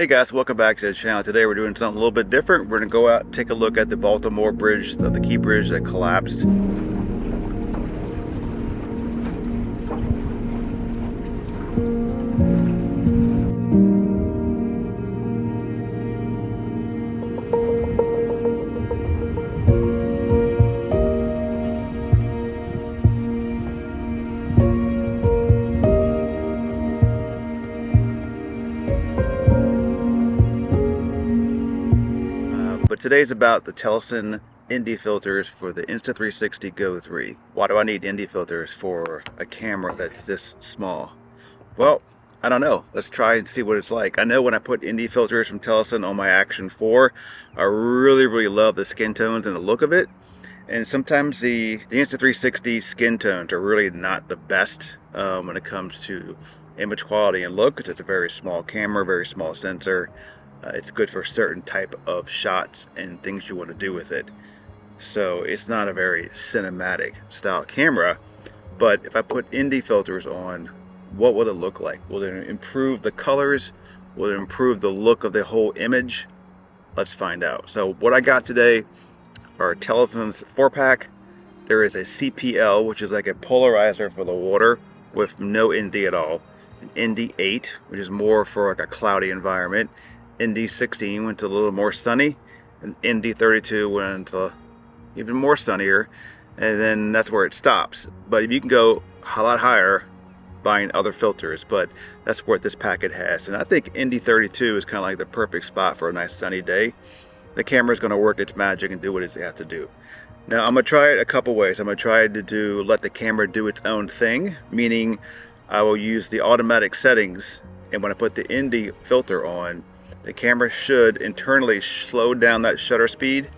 Hey guys, welcome back to the channel. Today we're doing something a little bit different. We're going to go out and take a look at the Baltimore Bridge, the key bridge that collapsed. But today's about the Telesin ND filters for the Insta360 Go 3. Why do I need ND filters for a camera that's this small? Well, I don't know. Let's try and see what it's like. I know when I put ND filters from Telesin on my Action 4, I really love the skin tones and the look of it. And sometimes the Insta360 skin tones are really not the best when it comes to image quality and look, because it's a very small camera, very small sensor. It's good for certain type of shots and things you want to do with it. So it's not a very cinematic style camera, but if I put ND filters on, what will it look like? Will it improve the colors? Will it improve the look of the whole image? Let's find out. So what I got today are Telesin's 4-pack. There is a CPL, which is like a polarizer for the water with no ND at all. An ND8, which is more for like a cloudy environment. ND16 went to a little more sunny, and ND32 went to even more sunnier, and then that's where it stops. But if you can go a lot higher buying other filters, but that's what this packet has. And I think ND32 is kind of like the perfect spot for a nice sunny day. The camera is going to work its magic and do what it has to do. Now I'm going to try it a couple ways. I'm going to try to let the camera do its own thing, meaning I will use the automatic settings, and when I put the ND filter on, the camera should internally slow down that shutter speed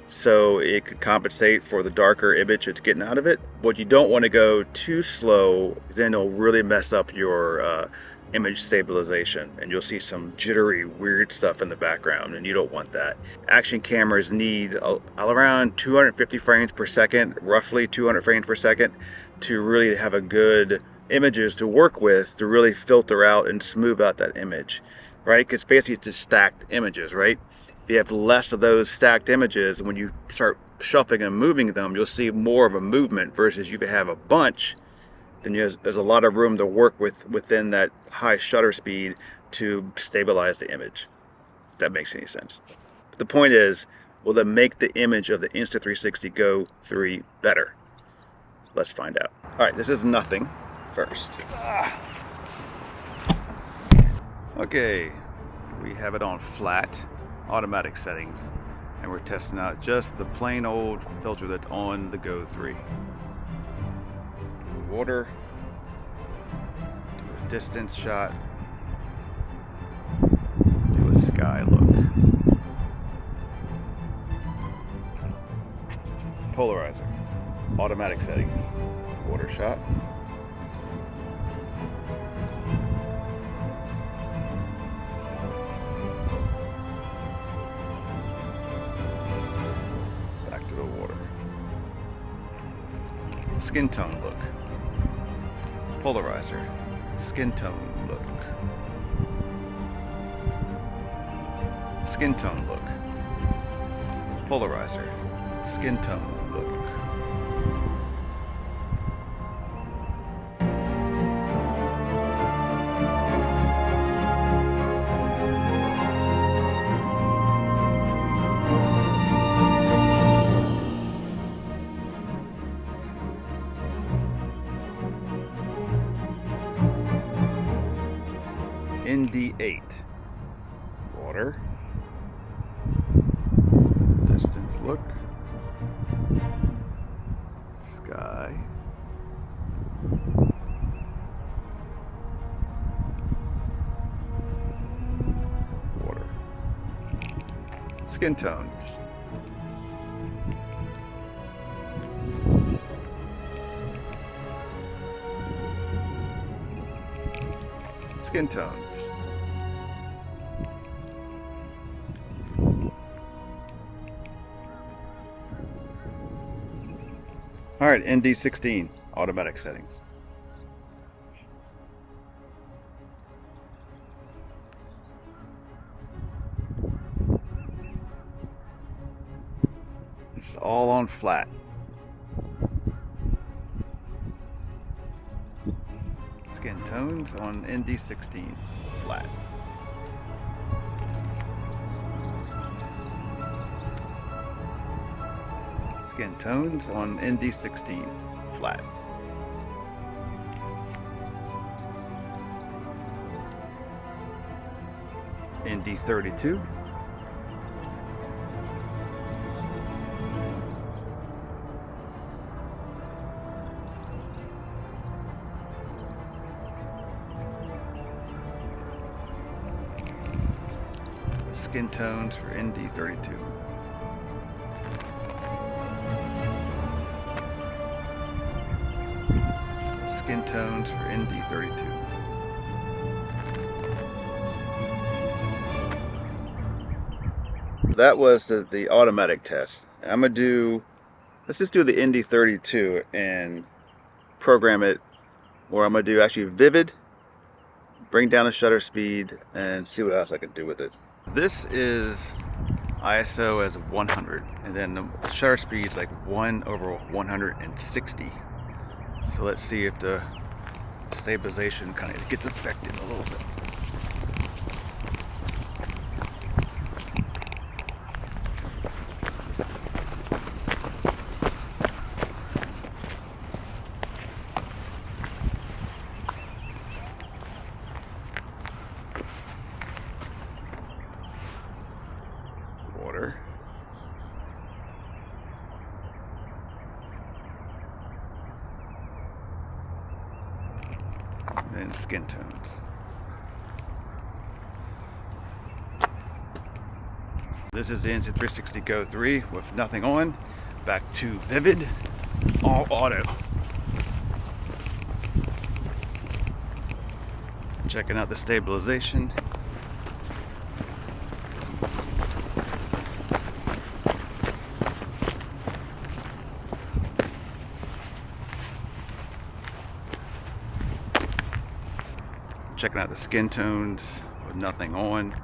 so it could compensate for the darker image it's getting out of it. What you don't want to go too slow, then it'll really mess up your image stabilization, and you'll see some jittery, weird stuff in the background, and you don't want that. Action cameras need around 250 frames per second, roughly 200 frames per second, to really have a good images to work with, to really filter out and smooth out that image. Right? Because basically it's just stacked images, right? If you have less of those stacked images, when you start shuffling and moving them, you'll see more of a movement, versus you could have a bunch, then there's a lot of room to work with within that high shutter speed to stabilize the image. If that makes any sense. But the point is, will it make the image of the Insta360 Go 3 better? Let's find out. All right, this is nothing first. Okay, we have it on flat, automatic settings, and we're testing out just the plain old filter that's on the Go 3. Do water, do a distance shot, do a sky look. Polarizer, automatic settings, water shot. Skin tone look. Polarizer. Skin tone look. Skin tone look. Polarizer. Skin tone look. ND8, water, distance look, sky, water, skin tones, skin tones. All right, ND16, automatic settings. It's all on flat. Skin tones on ND16 flat. Skin tones on ND16 flat. ND32. Skin tones for ND32. Skin tones for ND32. That was the automatic test. I'm gonna do, let's just do the ND32 and program it, or I'm gonna do actually vivid, bring down the shutter speed, and see what else I can do with it. This is ISO as 100, and then the shutter speed is like 1/160. So let's see if the stabilization kind of gets affected a little bit. Water. And then skin tones. This is the Insta360 Go 3 with nothing on. Back to vivid, all auto. Checking out the stabilization. Checking out the skin tones with nothing on.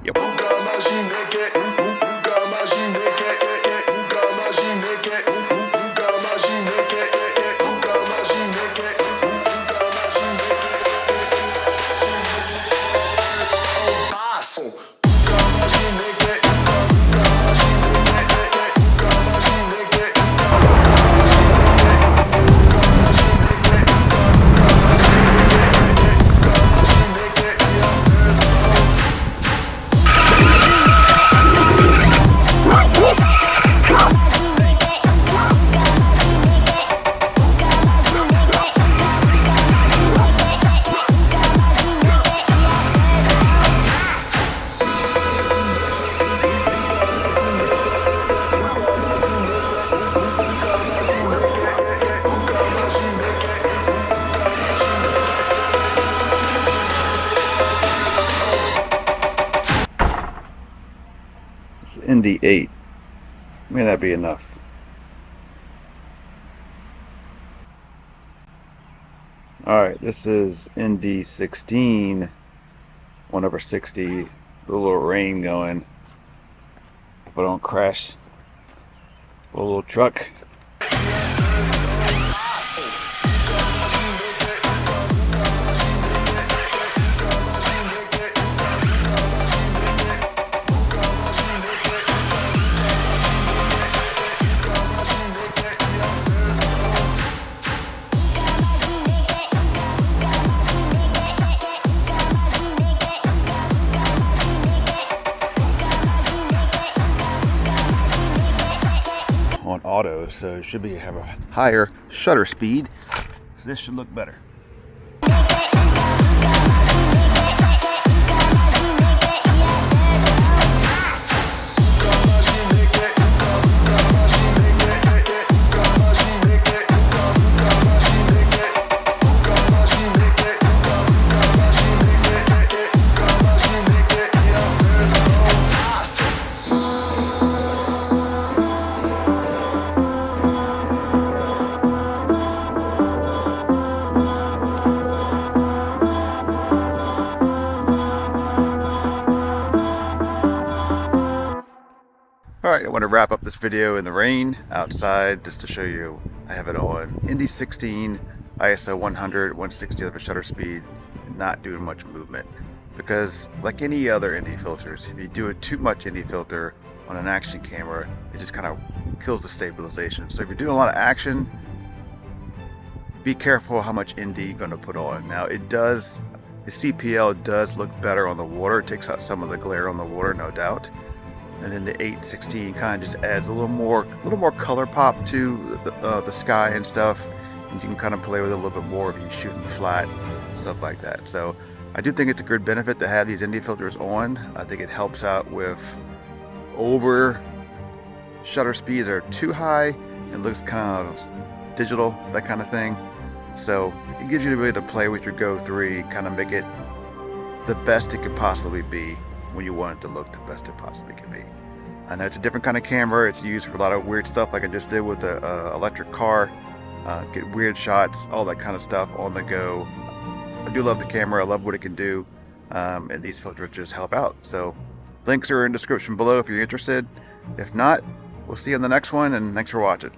Yep. ND8. May not be enough. Alright, this is ND16 1/60. A little rain going. Hope I don't crash a little truck. On auto, so it should have a higher shutter speed, so this should look better. Alright, I want to wrap up this video in the rain outside just to show you I have it on ND16, ISO 100, 160 of a shutter speed, and not doing much movement. Because like any other ND filters, if you do too much ND filter on an action camera, it just kind of kills the stabilization. So if you're doing a lot of action, be careful how much ND you're going to put on. Now the CPL does look better on the water. It takes out some of the glare on the water, no doubt. And then the 816 kind of just adds a little more color pop to the sky and stuff, and you can kind of play with it a little bit more if you're shooting flat, stuff like that. So I do think it's a good benefit to have these ND filters on. I think it helps out with over shutter speeds are too high and looks kind of digital, that kind of thing. So it gives you the ability to play with your Go 3, kind of make it the best it could possibly be when you want it to look the best it possibly can be. I know it's a different kind of camera. It's used for a lot of weird stuff like I just did with the electric car. Get weird shots, all that kind of stuff on the go. I do love the camera. I love what it can do. And these filters just help out. So links are in the description below if you're interested. If not, we'll see you in the next one, and thanks for watching.